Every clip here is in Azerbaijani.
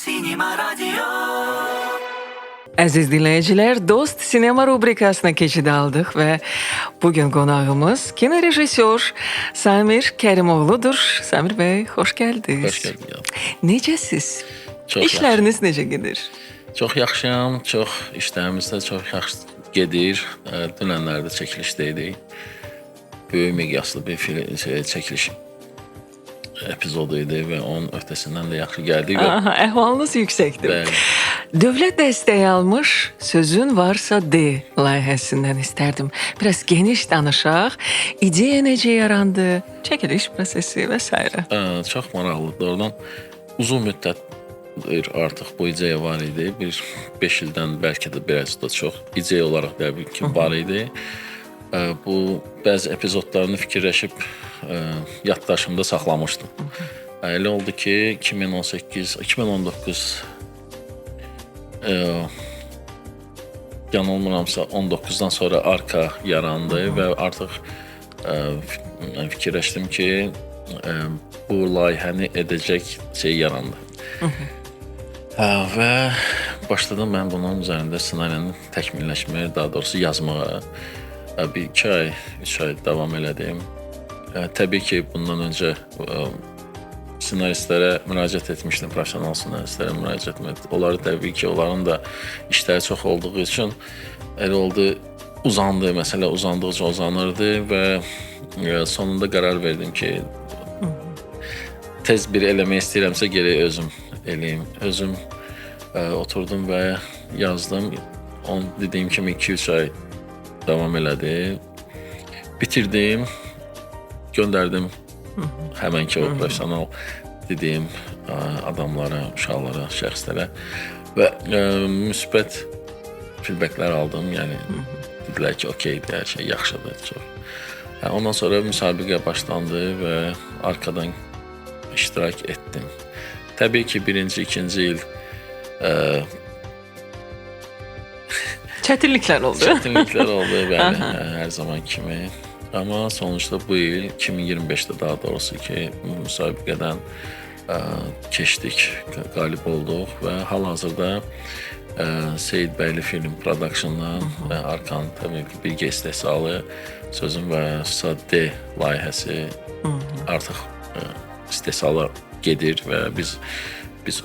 Sinema Radyo. Aziz dinleyiciler, Dost Sinema rubrikasına keçid aldıq və bugün qonağımız kino rejissor Samir Kərimoğlu'dur. Samir Bey, xoş gəldiniz. Xoş gəldiniz. Necəsiz? Çox İşləriniz necə gedir? Çox yaxşıyam, çox işlərimiz də çox yaxşı gedir. Dünənlərdə çəkilişdəydik. Böyük miqyaslı bir çəkiliş epizodu idi və onun öhdəsindən də yaxşı gəldik. Aha, əhvalınız yüksəkdir. Bəli. Dövlət dəstəyi almış Sözün Varsa De layihəsindən istərdim. Biraz geniş danışaq. İdeya necə yarandı? Çəkiliş prosesi və s. Çox maraqlıdır. Oradan uzun müddətdir artıq bu ideya var idi. Bir 5 ildən bəlkə də biraz da çox ideya olaraq təbii ki var idi. Bu bəzi epizodlarını fikirləşib yaddaşımda saxlamışdım. Elə oldu ki 2019 yanılmıramsa 19-dan sonra Arka yarandı və artıq fikirləşdim ki bu layihəni edəcək şey yarandı. Və başladım mən bunun üzərində ssenarinin təkmilləşməyə, daha doğrusu yazmağa. Bir 2 ay, 3 ay davam elədim. Təbii ki, bundan öncə ssenaristlərə müraciət etmişdim, professional ssenaristlərə müraciət etdim. Onları təbii ki, onların da işləri çox olduğu üçün elə oldu, uzandı, məsələ uzandıqca uzanırdı və sonunda qərar verdim ki, tez bir eləmək istəyirəmsə gərək özüm eləyim. Özüm oturdum və yazdım. Dediyim kimi 2-3 ay davam elədi. Bitirdim, göndərdim həmən ki o professional dediyim adamlara, uşaqlara, şəxslərə və müsbət feedbacklər aldım. Yəni dedilər ki, okeydir, hər şey yaxşıdır. Çox. Ondan sonra müsabiqə başlandı və arkadan iştirak etdim. Təbii ki, birinci, ikinci il Çətinliklər oldu. Çətinliklər oldu, bəli, hər zaman kimi. Amma sonuçta bu il 2025-də daha doğrusu ki, müsabiqədən keçdik, qalib olduq və hal-hazırda Seyid Bəyli Film Production'dan və Arkan təbii ki, birgə istehsalı Sözün Varsa De layihəsi artıq istehsala gedir və biz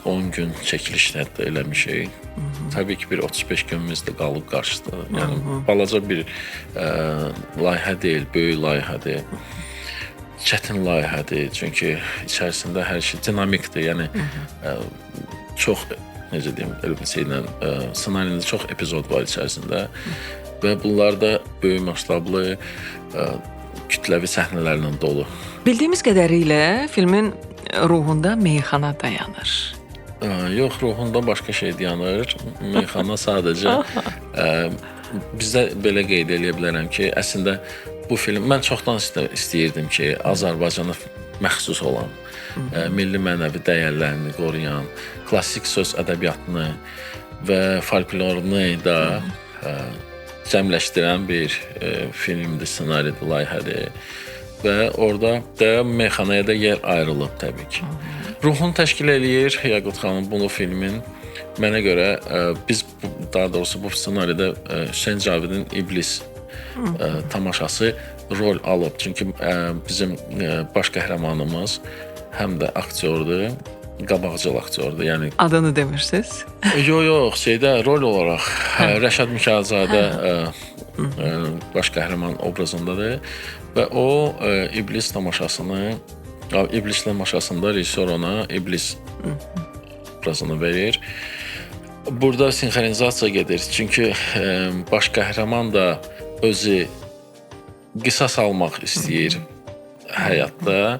10 gün çəkiliş hətta eləmişik. Təbii ki, bir 35 günümüz də qalıb qarşıda. Yəni balaca bir layihə deyil, böyük layihədir. Çətin layihədir. Çünki içərisində hər şey dinamikdir. Yəni çox necə deyim, elə ssenarinin çox epizod var içərisində və bunlar da böyük masштабlı kütləvi səhnələrlə dolu. Bildiyimiz qədərilə filmin ruhunda meyxana dayanır. Yox, ruhunda başqa şey dayanır. Meyxana sadəcə bizdə belə qeyd edə bilərəm ki, əslində bu film mən çoxdan istəyirdim ki, Azərbaycana məxsus olan, milli mənəvi dəyərlərini qoruyan, klassik söz ədəbiyyatını və folklorunu da cəmləşdirən bir filmdir, ssenaridir, layihədir. Və orada da meyxanaya da yer ayrılıb təbii ki. Ruhunu təşkil eləyir Yaqut xanım bunu filmin. Mənə görə biz daha doğrusu bu ssenaridə Hüseyn Cavidin İblis tamaşası rol alıb. Çünki bizim baş qəhrəmanımız həm də aktyordur, qabaqcıl aktyordur. Yəni adını demirsiniz? Yox, rol olaraq Rəşad Mikayılzadə baş qəhrəman obrazındadır və o İblis tamaşasında rejissor ona İblis obrazını verir. Burada sinxronizasiya gedir. Çünki baş qəhrəman da özü qisas almaq istəyir həyatda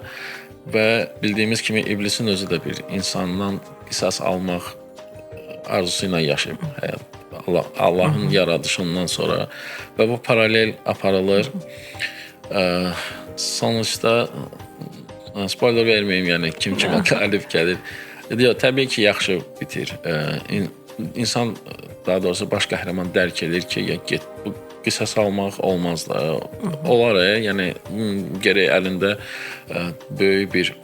və bildiyimiz kimi İblisin özü də bir insandan qisas almaq arzusu ilə yaşayıb həyat. Allahın yaradışından sonra və bu paralel aparılır. Sonuçta spoiler verməyim, yəni kim kimə qalib gəlir. Təbii ki, yaxşı bitir. İnsan, daha doğrusu baş qəhrəman dərk edir ki, bu qisas almaq olmaz da. Olar, yəni gərək əlində böyük bir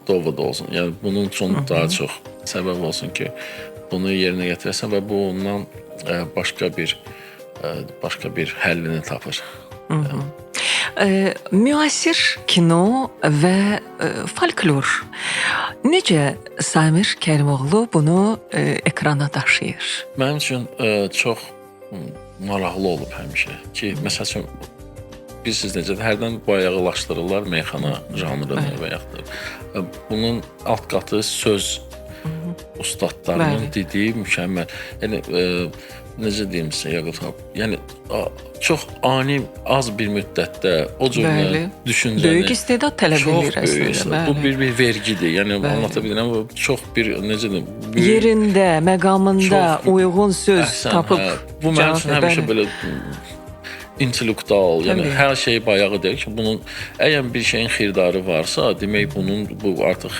dovud olsun. Yəni bunun üçün daha çox səbəb olsun ki, bunu yerinə yetirəsən və bu ondan başqa bir həllini tapır. Müasir kino və folklor. Necə Samir Kərimoğlu bunu ekrana daşıyır? Mənim üçün çox maraqlı olub həmişə ki, məsəl üçün bilirsiniz necədir, hərdən bayağılaşdırırlar meyxana janrını və yaxud da bunun alt qatı söz ustadlarının dediyi mükəmməl. Yəni necə deyim sizə Yaqut abi? Yəni çox ani az bir müddətdə o cür düşüncəni böyük istedad tələb edir əslində. Bu bir vergidir. Yəni anlata bilirəm, bu çox bir necə deyim, yerində, məqamında uyğun söz tapıb. Bu mənim üçün həmişə belə intellektual, yəni hər şey bayağı deyək ki, bunun əgər bir şeyin xirdarı varsa, demək bu artıq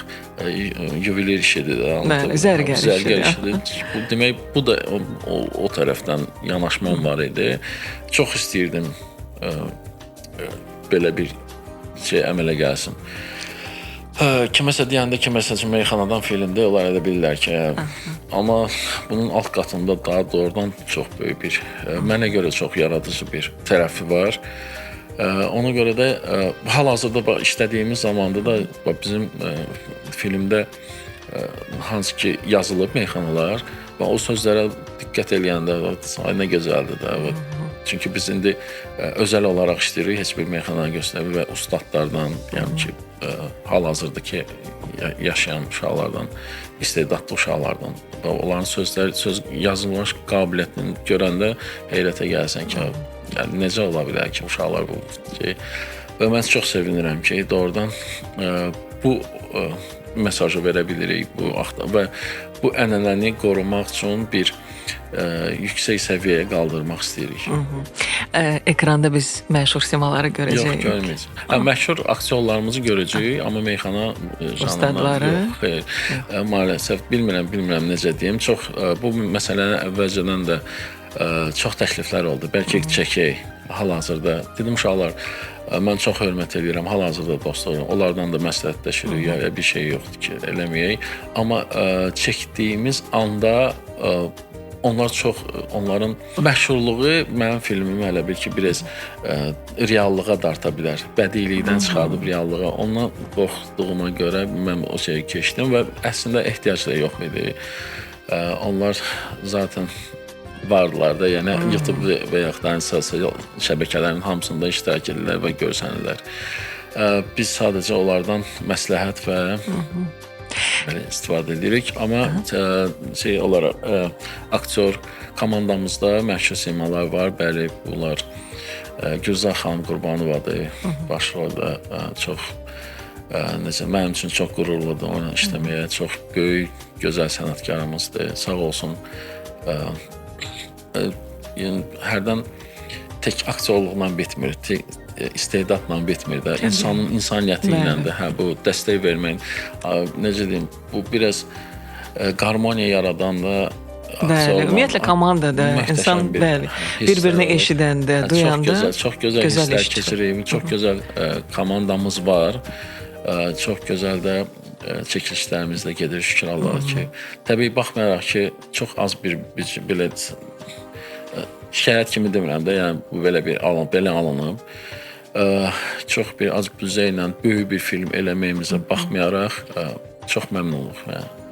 yuvelir işidir də. Zərgər işidir. Demək bu da o tərəfdən yanaşmam var idi. Çox istəyirdim belə bir şey əmələ gəlsin. Kiməsə deyəndə ki, məsələn, meyxanadan filmdə onlar edə bilirlər ki, amma bunun alt qatında daha doğrudan çox böyük bir, mənə görə çox yaradıcı bir tərəfi var. Ona görə də hal-hazırda işlədiyimiz zamanda da bizim filmdə hansı ki yazılıb meyxanalar və o sözlərə diqqət eləyəndə nə gözəldir də. Çünki biz indi özəl olaraq işləyirik, heç bir meyxana göstərir və ustadlardan, yəni ki, hal-hazırdakı yaşayan uşaqlardan, istedadlı uşaqlardan və onların söz yazılmış qabiliyyətini görəndə heyrətə gəlsən ki, yəni necə ola bilər ki, uşaqlar bu ki, və mən çox sevinirəm ki, doğrudan bu mesajı verə bilirik və bu ənənəni qorumaq üçün bir yüksək səviyyəyə qaldırmaq istəyirik. Ekranda biz məşhur simaları görəcəyik. Yox, görməyəcəyik. Məşhur aktyorlarımızı görəcəyik, amma meyxana ustadları yox. Xeyr. Maalesef bilmirəm necə deyim. Çox bu məsələni əvvəlcədən də çox təkliflər oldu. Bəlkə çəkək hal-hazırda. Dedim uşaqlar, mən çox hörmət edirəm, hal-hazırda dostlarım. Onlardan da məsləhətləşirik, ya bir şey yoxdur ki, eləməyək. Amma çəkdiyimiz anda onların məşhurluğu mənim filmimi hələ bil ki, biraz reallığa darta bilər. Bədilikdən çıxardıb reallığa. Ondan qorxduğuma görə mən o şeyi keçdim və əslində ehtiyac da yox idi. Onlar zaten vardılar da, yəni YouTube və yaxud da sosial şəbəkələrin hamısında iştirak edirlər və görsənirlər. Biz sadəcə onlardan məsləhət və istifadə edirik, amma şey olaraq aktyor komandamızda məşhur simalar var. Bəli, bunlar Gülzar xanım Qurbanovadır. Başrolda çox mənim üçün çox qürurludur onunla işləməyə. Çox böyük, gözəl sənətkarımızdır. Sağ olsun. Yəni hərdən tək aktyorluqla bitmir, istedadla bitmir də, insanın insaniyyəti ilə də bu dəstək vermək, necə deyim, bu biraz qarmoniya yaradan da ümumiyyətlə komandada insan bir-birini eşidəndə, duyanda çox gözəl hisslər keçirik, çox gözəl komandamız var, çox gözəl də çəkilişlərimizdə gedir, şükür Allaha ki. Təbii baxmayaraq ki, çox az bir belə şikayət kimi demirəm də, yəni belə alınıb. Çox bir az büdcə ilə böyük bir film eləməyimizə baxmayaraq çox məmnunluq,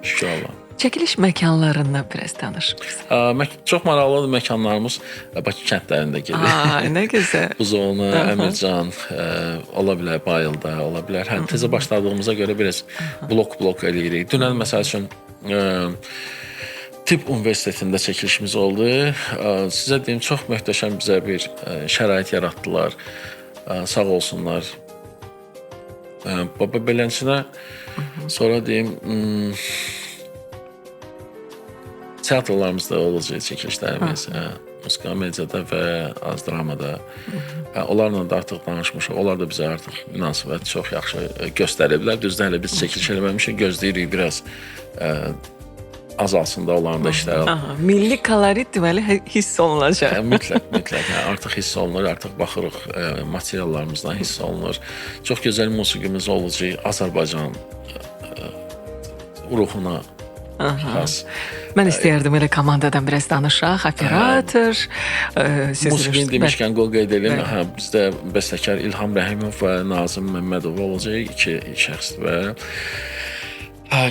şükür Allaha. Çəkiliş məkanlarından biraz danışırıq. Çox maraqlıdır məkanlarımız Bakı kəndlərində gedir. Nə gözəl. Buzovna, Əmircan, ola bilər Bayılda, ola bilər. Təzə başladığımıza görə biraz blok eləyirik. Dünən məsəl üçün Tibb Universitetində çəkilişimiz oldu. Sizə deyim, çox möhtəşəm bizə bir şərait yaratdılar. Sağ olsunlar. Baba belənçinə sonra deyim, teatrlarımızda olacaq çəkilişlərimiz. Musiqa mediada və az dramada. Onlarla da artıq danışmışıq. Onlar da bizə artıq münasibət çox yaxşı göstəriblər. Düzdür, hələ biz çəkiliş eləməmişik. Gözləyirik biraz azalsın da onların da işləri. Milli kolorit deməli hiss olunacaq. Mütləq. Artıq hiss olunur, artıq baxırıq materiallarımızdan hiss olunur. Çox gözəl musiqimiz olacaq. Azərbaycan ruhuna xas. Mən istəyərdim elə komandadan biraz danışaq, operator, siz Musiqini demişkən qeyd edelim. Bəli. Hə, bizdə bəstəkar İlham Rəhimov və Nazim Məmmədov olacaq, iki şəxs və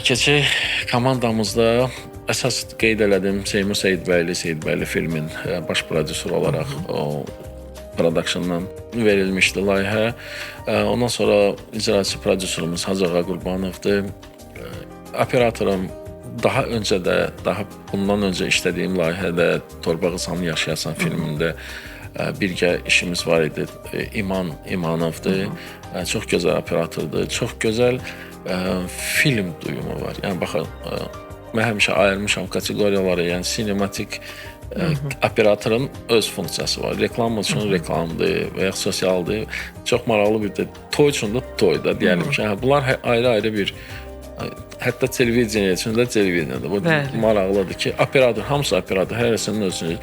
keçək komandamızda əsas qeyd elədim Seymur Seyidbəyli filmin baş prodüser olaraq o productiondan verilmişdi layihə. Ondan sonra icraçı prodüserimiz Hacı Ağa Qurbanovdur. Operatorum daha bundan öncə işlədiyim layihədə Torbağı Sanlı Yaşayasan filmində birgə işimiz var idi. İmanovdur. Çox gözəl operatordur. Çox gözəl film duyumu var. Yəni baxın, mən həmişə ayırmışam kateqoriyaları. Yəni sinematik operatorun öz funksiyası var. Reklam üçün reklamdır və ya sosialdır. Çox maraqlı bir də toy üçün də toyda deyəlim ki, bunlar ayrı-ayrı bir hətta televiziya üçün də televiziyadır. Bu maraqlıdır ki, operator, hamısı operator, hərəsinin özünü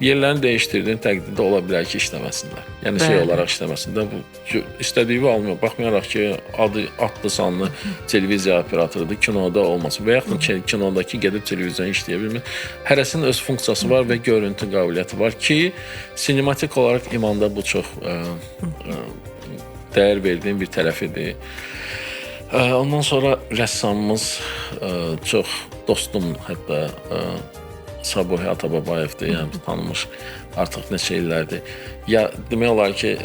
yerlərini dəyişdirdiyin təqdirdə ola bilər ki, işləməsinlər. Yəni şey olaraq işləməsinlər. Bu istədiyi almıyor. Baxmayaraq ki, adlı sanlı televiziya operatorudur, kinoda olmasın. Və yaxud ki, kinodakı gedib televiziyonu işləyə bilmir. Hərəsinin öz funksiyası var və görüntü qabiliyyəti var ki, sinematik olaraq imanda bu çox dəyər verdiyim bir tərəfidir. Ondan sonra rəssamımız çox dostum, hətta Sabuhi Atababayevdir, yəni tanımış artıq neçə illərdir. Ya demək olar ki,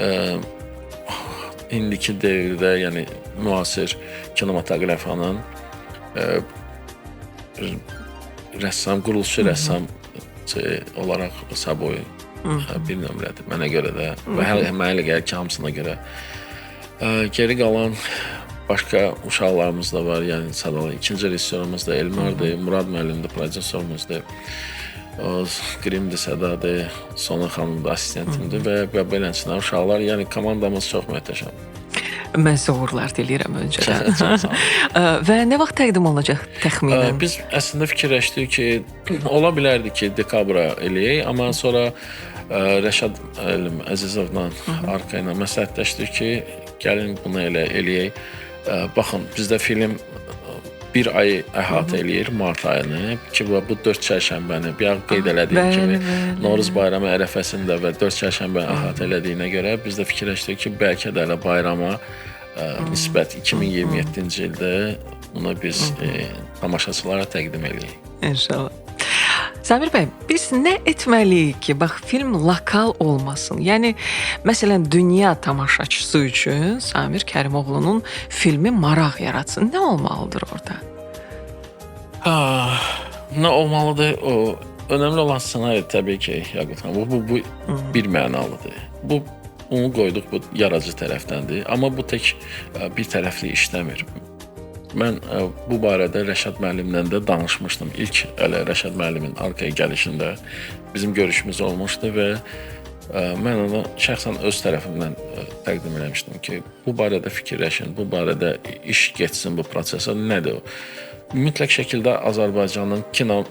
indiki dövrdə, yəni müasir kinematografiyanın rəssam, quruluşçu rəssam olaraq Sabuhi bir nömrədir mənə görə də və mənə elə gəlir ki, hamısına görə. Geri qalan başqa uşaqlarımız da var, yəni sadalı. İkinci rejissorumuz da Elmardır, Murad müəllimdir, prodüserumuzdur. Qrimdir, Sədadır, Sona xanımdır, assistentimdir və beləsinə uşaqlar. Yəni komandamız çox möhtəşəm. Mən uğurlar diləyirəm öncədən. Və nə vaxt təqdim olacaq təxminən? Biz əslində fikirləşdik ki, ola bilərdi ki, dekabra eləyək, amma sonra Rəşad Əzizovla arka ilə məsləhətləşdik ki, gəlin bunu eləyək. Baxın, bizdə film bir ayı əhatə eləyir, mart ayını ki, bu 4 çərşənbəni bir qeyd elədiyim kimi Novruz bayramı ərəfəsində və 4 çərşənbəni əhatə elədiyinə görə biz də fikirləşdik ki, bəlkə də elə bayrama nisbət 2027-ci ildə bunu biz tamaşaçılara təqdim eləyək. İnşallah. Samir bəy, biz nə etməliyik ki, bax, film lokal olmasın? Yəni, məsələn, dünya tamaşaçısı üçün Samir Kərimoğlunun filmi maraq yaratsın. Nə olmalıdır orada? Nə olmalıdır? Önəmli olan ssenari təbii ki, Yaqut xanım, bu bir mənalıdır. Bunu qoyduq, bu yaradıcı tərəfdəndir. Amma bu tək bir tərəfli işləmir. Mən bu barədə Rəşad müəllimlə də danışmışdım. İlk Rəşad müəllimin arkaya gəlişində bizim görüşümüz olmuşdu və mən ona şəxsən öz tərəfimdən təqdim eləmişdim ki, bu barədə fikirləşin, bu barədə iş getsin bu prosesə. Nədir o? Mütləq şəkildə Azərbaycanın kino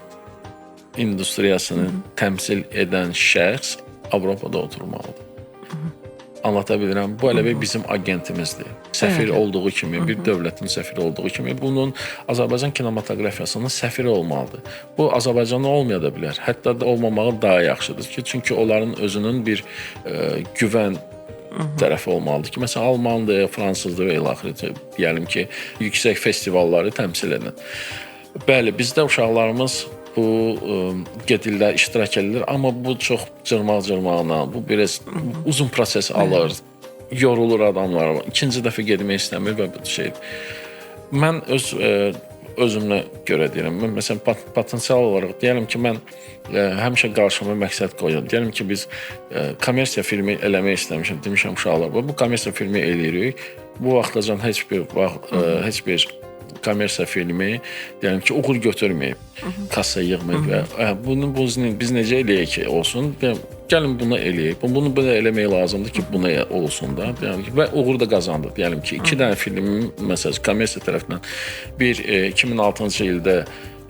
industriyasını təmsil edən şəxs Avropada oturmalıdır. Anlata bilirəm. Bu elə bizim agentimizdir. Səfir olduğu kimi, bir dövlətin səfiri olduğu kimi bunun Azərbaycan kinematografiyasının səfiri olmalıdır. Bu Azərbaycanda olmaya da bilər. Hətta da olmamağı daha yaxşıdır ki, çünki onların özünün bir güvən tərəfi olmalıdır ki, məsələn, Almandır, Fransızdır və ilaxırı deyəlim ki, yüksək festivalları təmsil edən. Bəli, bizdə uşaqlarımız bu gedirlər, iştirak edirlər, amma bu çox cırmaq-cırmağına, bu biraz uzun proses alır, yorulur adamlar, ikinci dəfə gedmək istəmir və bu şeydir. Mən özümlə görə deyirəm, mən məsələn, potensial olaraq deyəlim ki, mən həmişə qarşıma məqsəd qoyuyorum. Deyəlim ki, biz kommersiya filmi eləmək istəmişəm, demişəm uşaqlar, bu kommersiya filmi eləyirik, bu vaxtacan heç bir kommersiya filmi, deyəlim ki, uğur götürməyib, kassa yığmayıb və biz necə eləyək ki, olsun, gəlin bunu eləyək, bunu belə eləmək lazımdır ki, buna olsun da, və uğur da qazandı. Deyəlim ki, 2 dənə filmin, məsələn, kommersiya tərəfindən bir 2006-cı ildə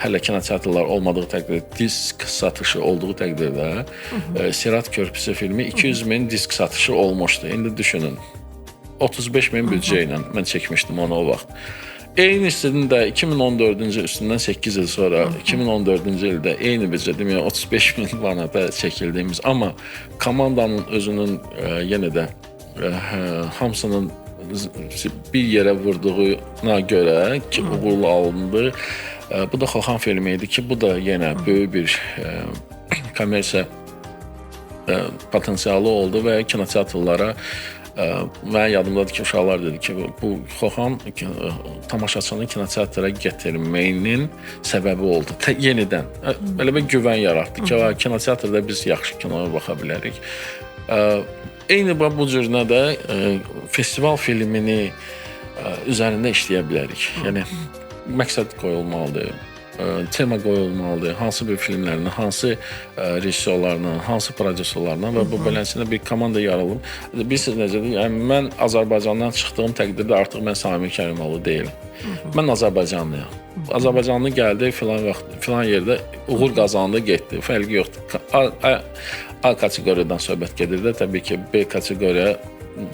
hələ kinoteatrlar olmadığı təqdirdə, disk satışı olduğu təqdirdə Sirat Körpüsü filmi 200.000 disk satışı olmuşdu. İndi düşünün, 35.000 büdcə ilə mən çəkmişdim onu o vaxt. eyni istinin də 2014-cü üstündən 8 il sonra 2014-cü ildə eyni bizə demək 35 min manata çəkildiyimiz, amma komandanın özünün yenə də hamısının bir yerə vurduğuna görə ki, uğurlu alındı. Bu da Xoxan filmi idi ki, bu da yenə böyük bir kommersiya potensialı oldu və kinoteatrlara mən yadımdadır ki, uşaqlar dedi ki, bu Xoxan tamaşaçını kinoteatra gətirməyinin səbəbi oldu. Yenidən belə bir güvən yaratdı ki, kinoteatrda biz yaxşı kinoya baxa bilərik. Eyni bu cürünə də festival filmini üzərində işləyə bilərik. Yəni məqsəd qoyulmalıdır, tema qoyulmalıdır, hansı bir filmlərlə, hansı rejissorlarla, hansı prodüserlərlə və bu beləsində bir komanda yaradılıb. Bilirsiniz necədir? Yəni mən Azərbaycandan çıxdığım təqdirdə artıq mən Samir Kərimoğlu deyiləm. Mən Azərbaycanlıyam. Azərbaycanlı gəldi filan vaxt, filan yerdə uğur qazandı, getdi. Fərqi yoxdur. A kateqoriyadan söhbət gedir də, təbii ki, B kateqoriya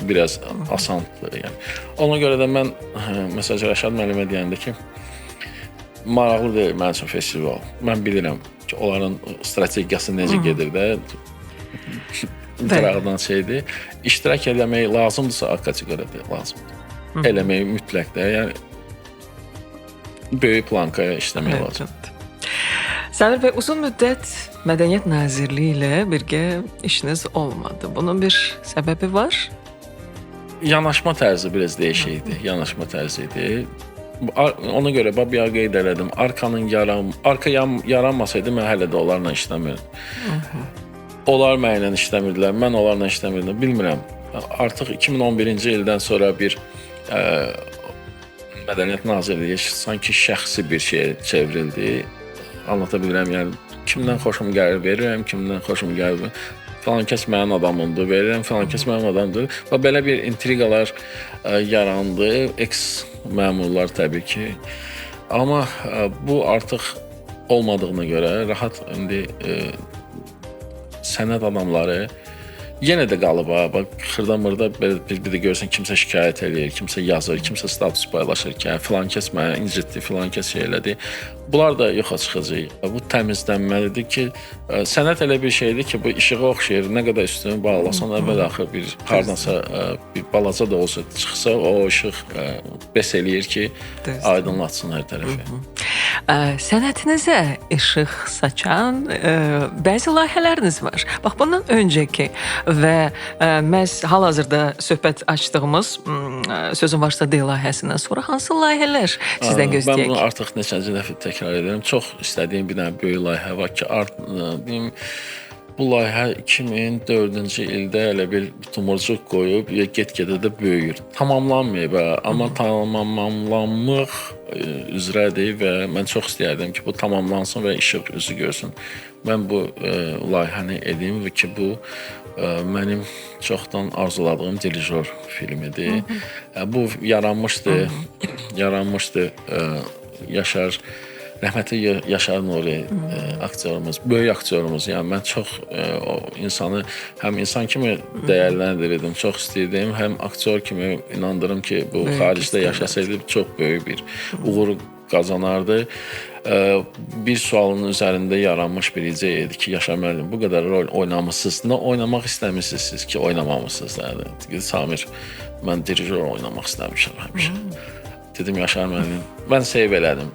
biraz asandır. Yəni. Ona görə də mən məsələn Rəşad müəllimə deyəndə ki, maraqlı deyil mənim üçün festival. Mən bilirəm ki, onların strategiyası necə gedir də, qıraqdan şeydir. İştirak eləmək lazımdırsa A kateqoriyada lazımdır. Eləmək mütləq də, yəni böyük plankaya işləmək lazımdır. Samir bəy, uzun müddət Mədəniyyət Nazirliyi ilə birgə işiniz olmadı. Bunun bir səbəbi var? Yanaşma tərzi biraz dəyişikdir. Yanaşma tərzi idi. Ona görə bir qeyd elədim. Arka yaranmasaydı mən hələ də onlarla işləmirdim. Onlar mənimlə işləmirdilər, mən onlarla işləmirdim. Bilmirəm. Artıq 2011-ci ildən sonra bir Mədəniyyət Nazirliyi sanki şəxsi bir şeyə çevrildi. Anlata bilirəm, yəni kimdən xoşum gəlir verirəm, kimdən xoşum gəlir falan kəs mənim adamımdır, verirəm, falan kəs mənim adamdır. Və belə bir intriqalar yarandı, eks-məmurlar təbii ki. Amma bu artıq olmadığına görə rahat indi sənət adamları yenə də qalıb, xırda-mırda bir də görürsən kimsə şikayət eləyir, kimsə yazır, kimsə status paylaşır ki, filan kəs mənə incitdi, filan kəs şey elədi. Bunlar da yoxa çıxacaq. Bu təmizlənməlidir ki, sənət elə bir şeydir ki, bu işığa oxşayır, nə qədər üstünü bağlasan, əvvəl-axır bir hardansa bir balaca da olsa çıxsa, o işıq bəs eləyir ki, aydınlatsın hər tərəfi. Sənətinizə işıq saçan bəzi layihələriniz var. Bax, bundan öncəki və məhz hal-hazırda söhbət açdığımız Sözün Varsa De layihəsindən sonra hansı layihələr sizdən gözləyək? Mən bunu artıq neçənci dəfə təkrar edirəm. Çox istədiyim bir dənə böyük layihə var ki, bu layihə 2004-cü ildə elə bir tumurcuq qoyub, get-gedə də böyüyür. Tamamlanmayıb, amma tamamlanmaq üzrədir və mən çox istəyərdim ki, bu tamamlansın və işıq üzü görsün. Mən bu layihəni edim və ki, bu mənim çoxdan arzuladığım dirijor filmidir. Bu yaranmışdı rəhmətli Yaşar Nuri aktyorumuz, böyük aktyorumuz. Yəni mən çox o insanı həm insan kimi dəyərləndirirdim, çox istəyirdim, həm aktyor kimi inandırım ki, bu xaricdə yaşasaydı çox böyük bir uğur qazanardı. Bir sualın üzərində yaranmış bir ideya idi ki, Yaşar müəllim, bu qədər rol oynamısınız, nə oynamaq istəmirsiniz ki, oynamamısınız? Yəni, Samir, mən dirijor oynamaq istəmişəm həmişə. Dedim Yaşar müəllim, mən sev elədim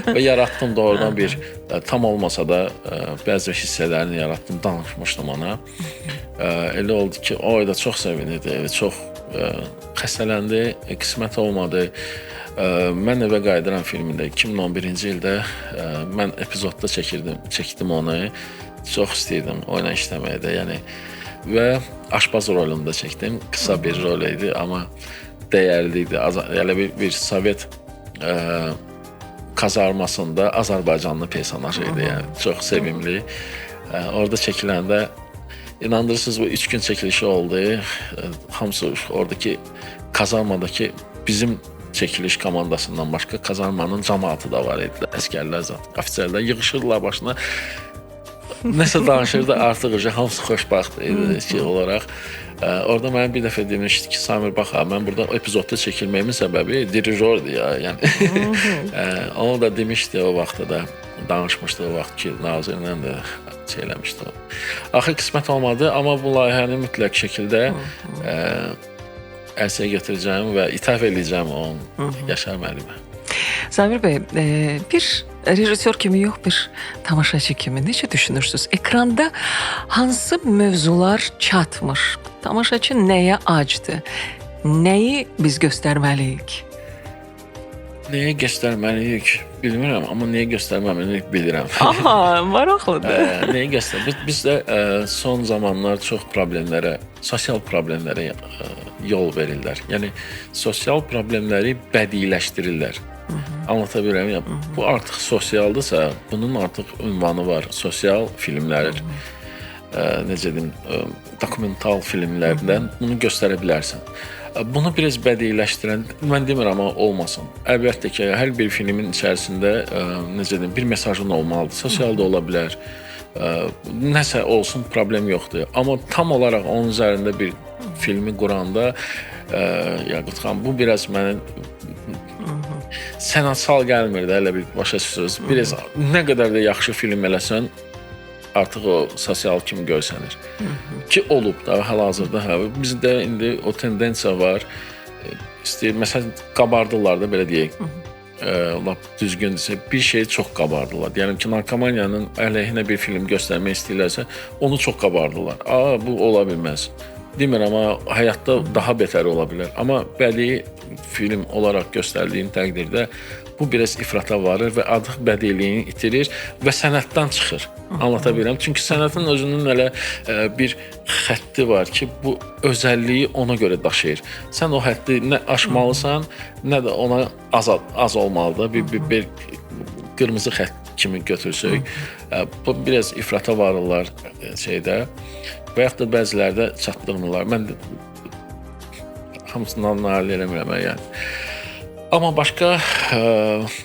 və yaratdım doğrudan bir, tam olmasa da bəzi hissələrini yaratdım, danışmışdım ona. Elə oldu ki, o da çox sevinirdi, çox xəstələndi, qismət olmadı. Mən Evə Qayıdıram filmində 2011-ci ildə mən epizodda çəkdim onu, çox istəyirdim oyuna işləməyə də, yəni və aşpaz rolunda çəkdim, qısa bir rol idi, amma dəyərli idi. Elə bir Sovet kazarmasında Azərbaycanlı personaj idi, yəni çox sevimli. Orada çəkiləndə inandırırsınız, bu 3 gün çəkilişi oldu. Hamısı oradakı kazarmadakı bizim çəkiliş komandasından başqa kazarmanın cəmaatı da var idi. Əskərlər, ofitserlər yığışırdılar başına. nəsə danışırdı, artıq hamısı xoşbəxt idi ki, olaraq. Orada mənə bir dəfə demişdi ki, Samir bax, mən burada epizodda çəkilməyimin səbəbi dirijordur ya. Yəni onu da demişdi o vaxtda da, danışmışdı o vaxt ki, Nazirlə də şey eləmişdi o. Axı qismət olmadı, amma bu layihəni mütləq şəkildə ərsəyə gətirəcəm və ithaf edəcəm onu Yaşar müəllimə. Samir bəy, bir rejissor kimi yox, bir tamaşaçı kimi necə düşünürsünüz? Ekranda hansı mövzular çatmır? Tamaşaçı nəyə acdır? Nəyi biz göstərməliyik? Nəyə göstərməliyik bilmirəm, amma nəyə göstərməməliyik bilirəm. Aha, maraqlıdır. Nəyə göstər? Biz də son zamanlar çox problemlərə, sosial problemlərə yol verirlər. Yəni sosial problemləri bədiləşdirirlər. Anlata bilirəm ya, bu artıq sosialdırsa, bunun artıq ünvanı var. Sosial filmlər, necə deyim, dokumental filmlərdən bunu göstərə bilərsən. Bunu biraz bədiləşdirən, mən demirəm amma olmasın. Əlbəttə ki, hər bir filmin içərisində necə deyim, bir mesajın olmalıdır. Sosial da ola bilər. Nəsə olsun, problem yoxdur. Amma tam olaraq onun üzərində bir filmi quranda Yaqut xan, bu biraz mənim sənətsal gəlmir də, elə bir başa düşürsünüz. Biraz nə qədər də yaxşı film eləsən, artıq o sosial kimi görsənir. Ki olub da hal-hazırda, bizdə indi o tendensiya var. İstəyir, məsələn, qabardırlar da, belə deyək. Lap düzgündürsə, bir şey çox qabardırlar. Yəni ki, narkomaniyanın əleyhinə bir film göstərmək istəyirlərsə, onu çox qabardırlar. Bu ola bilməz. Demirəm, amma həyatda daha betər ola bilər. Amma bədii film olaraq göstərdiyin təqdirdə bu biraz ifrata varır və artıq bədiliyini itirir və sənətdən çıxır. Anlata bilirəm. Çünki sənətin özünün elə bir xətti var ki, bu özəlliyi ona görə daşıyır. Sən o xətti nə aşmalısan, nə də ona az olmalıdır. Bir qırmızı xətt kimi götürsək. Bu biraz ifrata varırlar şeydə. Və yaxud da bəzilərdə çatdırmırlar. Mən hamısından nail eləmirəm. Yəni. Amma başqa,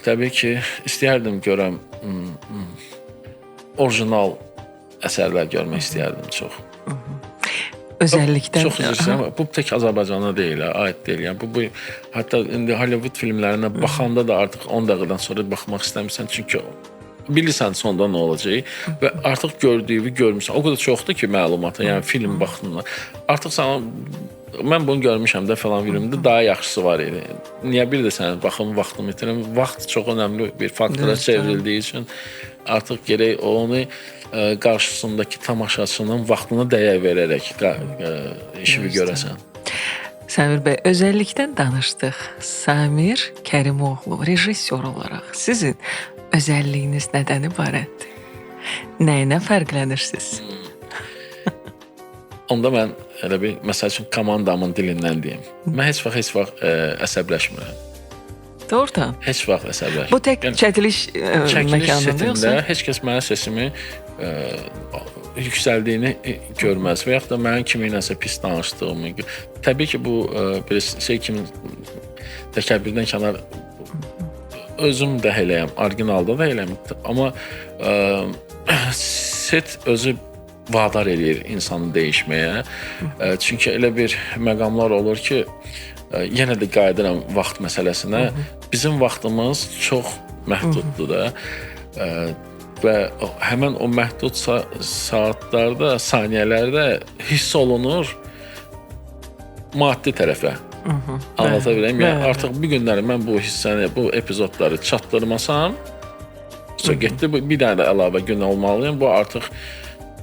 təbii ki, istəyərdim görəm, orijinal əsərlər görmək istəyərdim çox. Özəllikdən. Çox üzr istəyirəm. Bu tək Azərbaycana deyil, aid deyil. Yəni, bu, hətta indi Hollywood filmlərinə baxanda da artıq 10 dəqiqədən sonra baxmaq istəmirsən. Çünki bilirsən sonda nə olacaq və artıq gördüyünü görmüsən. O qədər çoxdur ki, məlumata, yəni film baxımından. Artıq sana, mən bunu görmüşəm də falan filmdə, daha yaxşısı var idi. Niyə bir də sən baxım, vaxtımı itirim? Vaxt çox önəmli bir faktora çevrildiyi üçün artıq gərək onu qarşısındakı tamaşaçının vaxtını dəyər verərək işini görəsən. Samir bəy, özəllikdən danışdıq. Samir Kərimoğlu, rejissor olaraq sizin özəlliyiniz nədən ibarətdir? Nəyinə fərqlənirsiniz? Onda mən elə bir, məsəl üçün, komandamın dilindən deyim. Mən heç vaxt əsəbləşmirəm. Doğrudan. Heç vaxt əsəbləşmirəm. Bu tək çəkiliş məkanında yoxsa? Heç kəs mənim səsimi yüksəldiyini görməz və yaxud da mənim kiminləsə pis danışdığımı. Təbii ki, bu bir şey kimi təkəbbürdən kənar özüm də eləyəm, orijinalda da eləyəm. Amma set özü vadar edir insanı dəyişməyə. Çünki elə bir məqamlar olur ki, yenə də qayıdıram vaxt məsələsinə. Bizim vaxtımız çox məhduddur da. Və həmən o məhdud saatlarda, saniyələrdə hiss olunur maddi tərəfə. Anlata biləyim. Yəni, artıq bir günləri mən bu hissəni, bu epizodları çatdırmasam, getdi, bir dənə də əlavə gün olmalıyım. Bu artıq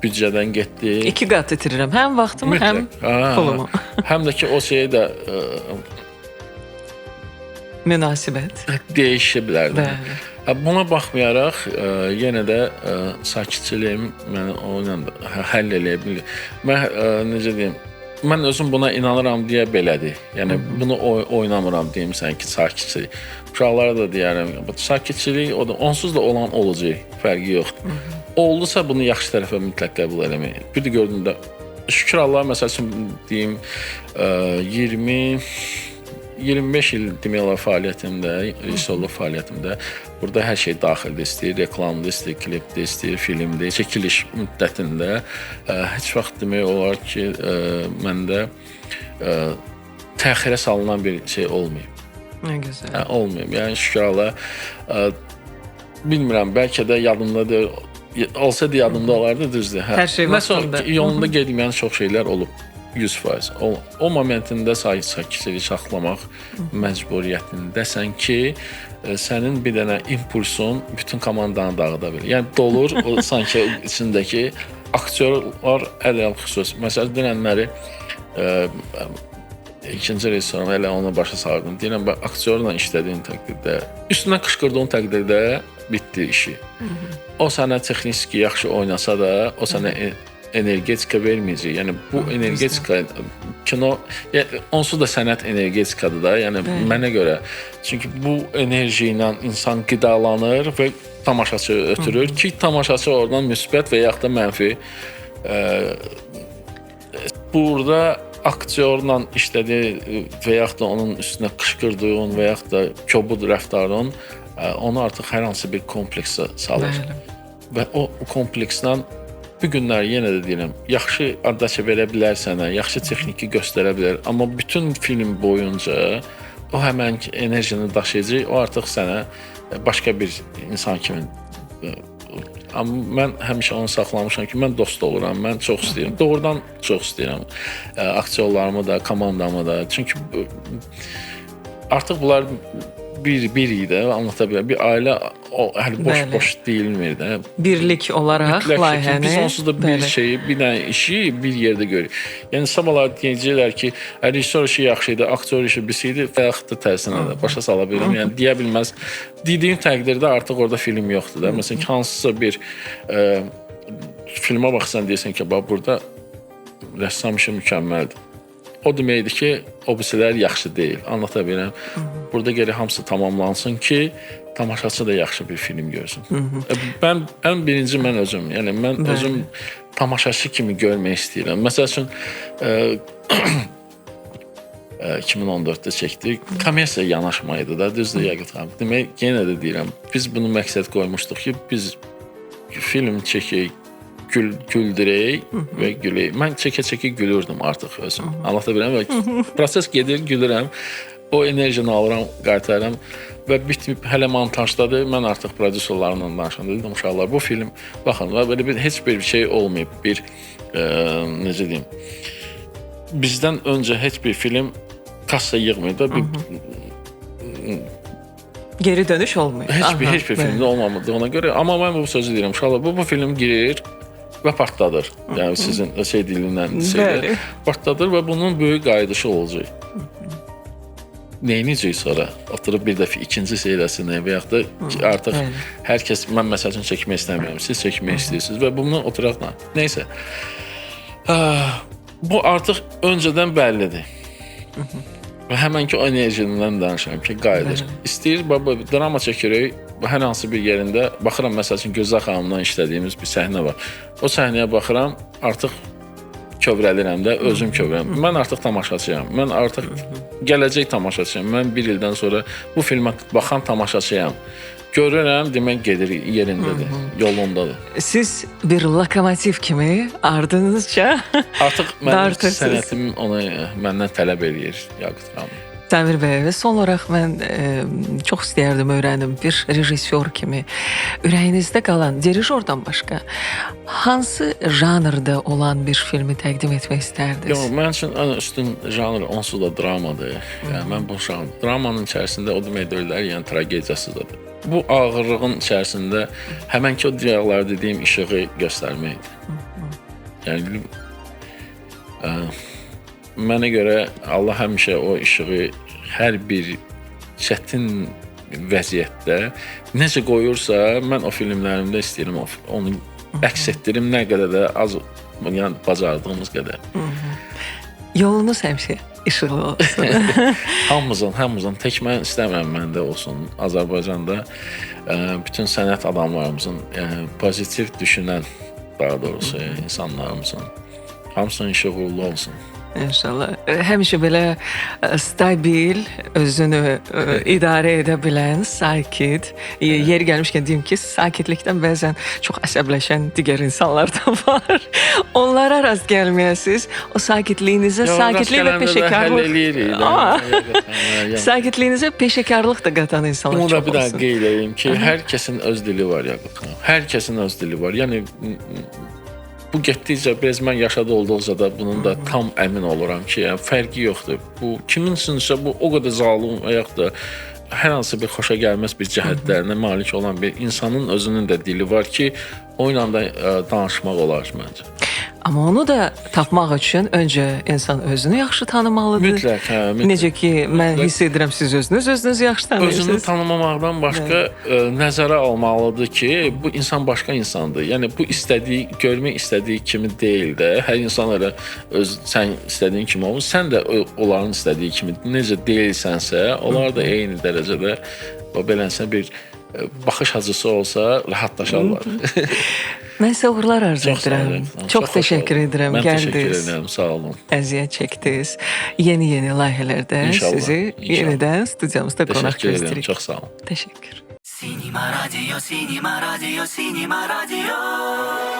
büdcədən getdi. 2 qat itirirəm. Həm vaxtımı, həm pulumu. Həm də ki, o şeyə də münasibət dəyişə bilərdi. Buna baxmayaraq, yenə də sakitçiliyim məni onunla həll eləyə bilir. Mən, necə deyim, mən özüm buna inanıram deyə belədir. Yəni, bunu oynamıram deyim sən ki, sakitçilik. Uşaqlara da deyərəm, sakitçilik onsuz da olan olacaq, fərqi yoxdur. Oldusa bunu yaxşı tərəfə mütləq qəbul eləmək. Bir də gördüm də, şükür Allah, məsəl üçün deyim, 25 il demək olar fəaliyyətimdə, rejissorluq fəaliyyətimdə burada hər şey daxildir. İstəyir reklamdır, istəyir klipdir, istəyir filmdir. Çəkiliş müddətində heç vaxt demək olar ki, məndə təxirə salınan bir şey olmayıb. Nə gözəl. Olmayıb. Yəni şükür Allah. Bilmirəm, bəlkə də yadımdadır. Olsaydı yadımda olardı, düzdür. Hər şey vaxtında. Yolunda gedməyən çox şeylər olub. 100%. O momentində sakitçilik saxlamaq məcburiyyətindəsən ki, sənin bir dənə impulsun bütün komandanı dağıda bilir. Yəni dolur o sanki içindəki aktyorlar əl-əl xüsus. Məsələn, dünənləri ikinci rejissorum elə onu başa sardım. Deyirəm, aktyorla işlədiyin təqdirdə, üstündən qışqırdığın təqdirdə bitdi işi. O sənə texniki yaxşı oynasa da, o sənə energetika verməyəcək. Yəni bu energetika kino, yəni onsuz da sənət energetikadır da. Yəni mənə görə. Çünki bu enerji ilə insan qidalanır və tamaşaçı ötürür ki, tamaşaçı oradan müsbət və yaxud da mənfi. Burada aktyorla işlədiyi və yaxud da onun üstünə qışqırdığın və yaxud da kobud rəftarın onu artıq hər hansı bir kompleksə salır. Və o komplekslə bu günlər yenə də deyirəm, yaxşı addaça verə bilər sənə, yaxşı texniki göstərə bilər, amma bütün film boyunca o həmən enerjini daşıyacaq, o artıq sənə başqa bir insan kimi. Amma mən həmişə onu saxlamışam ki, mən dost oluram, mən çox istəyirəm, doğrudan çox istəyirəm aktyorlarımı da, komandamı da, çünki artıq bunlar bir idi, anlata bilərəm. Bir ailə hələ boş deyilmir də. Birlik olaraq layihəni. Biz onsuz da bir şeyi, bir dənə işi bir yerdə görürük. Yəni sabahlar deyəcəklər ki, rejissor işi yaxşı idi, aktyor işi pis idi və yaxud da tərsinə də başa sala bilirəm. Yəni deyə bilməz. Dediyim təqdirdə artıq orada film yoxdur da. Məsələn, hansısa bir filmə baxsan deyirsən ki, bax burada rəssam işi mükəmməldir. O deməkdir ki, o birisilər yaxşı deyil. Anlata bilirəm. Burada gərək hamısı tamamlansın ki, tamaşaçı da yaxşı bir film görsün. Ən birinci mən özüm. Yəni mən özüm tamaşaçı kimi görmək istəyirəm. Məsəl üçün 2014-də çəkdik. Kommersiya yanaşmaydı da, düzdür Yaqut xanım. Demək, yenə də deyirəm, biz bunu məqsəd qoymuşduq ki, biz film çəkək, güldürək və gülək. Mən çəkə-çəkə gülürdüm artıq özüm. Anlata bilirəm və proses gedir, gülürəm. O enerjini alıram, qaytarıram və bitməyib hələ montajdadır. Mən artıq prodüserlərlə danışanda dedim, uşaqlar, bu film, baxın, belə bir heç bir şey olmayıb. Bir necə deyim? Bizdən öncə heç bir film kassa yığmır da geri dönüş olmuyor. Heç bir filmdə olmamadığına görə. Amma mən bu sözü deyirəm, uşaqlar, bu film girir və partladır. Yəni sizin şey dilindən partladır və bunun böyük qayıdışı olacaq. Neyniyəcək sonra? Oturub bir dəfə ikinci seyrəsini və yaxud da artıq hər kəs, mən məsəl üçün çəkmək istəmirəm, siz çəkmək istəyirsiniz və bunu oturaqla. Neysə. Bu artıq öncədən bəllidir. Və həmən ki o enerjindən danışıram ki, qayıdır. İstəyir, drama çəkirik, hər hansı bir yerində baxıram, məsəl üçün Gözəl xanımla işlədiyimiz bir səhnə var. O səhnəyə baxıram, artıq kövrəlirəm də, özüm kövrəlirəm. Mən artıq tamaşaçıyam, mən artıq gələcək tamaşaçıyam. Mən bir ildən sonra bu filmə baxan tamaşaçıyam. Görürəm, demək gedir, yerindədir, yolundadır. Siz bir lokomotiv kimi ardınızca artıq mənim sənətim onu məndən tələb edir, Yaqut xanım. Səmir bəy, və son olaraq mən çox istəyərdim öyrənim bir rejissor kimi ürəyinizdə qalan dirijordan başqa hansı janrda olan bir filmi təqdim etmək istərdiniz? Yox, mən üçün ən üstün janr onsuz da dramadır. Yəni mən bu janr dramanın içərisində o demək deyirlər, yəni tragediyasıdır. Bu ağırlığın içərisində həmən ki o dialoqlar dediyim işığı göstərməkdir. Yəni mənə görə Allah həmişə o işığı hər bir çətin vəziyyətdə necə qoyursa, mən o filmlərimdə istəyirəm onu əks etdirim nə qədər də az, yəni bacardığımız qədər. Yolunuz həmişə işıqlı olsun. Hamımızın, tək mən istəmirəm məndə olsun. Azərbaycanda bütün sənət adamlarımızın, pozitiv düşünən, daha doğrusu insanlarımızın hamısının işığı uğurlu olsun. İnşallah. Həmişə belə stabil, özünü idarə edə bilən, sakit. Yeri gəlmişkən deyim ki, sakitlikdən bəzən çox əsəbləşən digər insanlar da var. Onlara rast gəlməyəsiz. O sakitliyinizə sakitlik və peşəkarlıq. Sakitliyinizə peşəkarlıq da qatan insanlar Bunu da çox bir daha olsun. qeyd edeyim ki, hər kəsin öz dili var Yaqub. Hər kəsin öz dili var. Yəni bu getdikcə biraz mən yaşada olduqca da bunun da tam əmin oluram ki, yəni fərqi yoxdur. Bu kimin üçünsə bu o qədər zalım və yaxud da hər hansı bir xoşa gəlməz bir cəhətlərinə malik olan bir insanın özünün də dili var ki, o ilə də danışmaq olar məncə. Amma onu da tapmaq üçün öncə insan özünü yaxşı tanımalıdır. Mütləq, hə, mütləq. Necə ki, mən hiss edirəm siz özünüzü yaxşı tanıyırsınız. Özünü tanımamaqdan başqa nəzərə almalıdır ki, bu insan başqa insandır. Yəni bu görmək istədiyi kimi deyil də. Hər insan elə sən istədiyin kimi olmur. Sən də onların istədiyi kimi necə deyilsənsə, onlar da eyni dərəcədə beləsə bir baxış açısı olsa rahatlaşarlar. Mən sizə uğurlar arzu edirəm. Çox təşəkkür edirəm. Mən təşəkkür Gəldiniz. edirəm. Sağ olun. Əziyyət çəkdiniz. Yeni layihələrdə sizi yenidən studiyamızda qonaq Təşəkkür edirəm. gözləyirik. Çox sağ olun. Təşəkkür. Cinema Radio, Cinema Radio, Cinema Radio.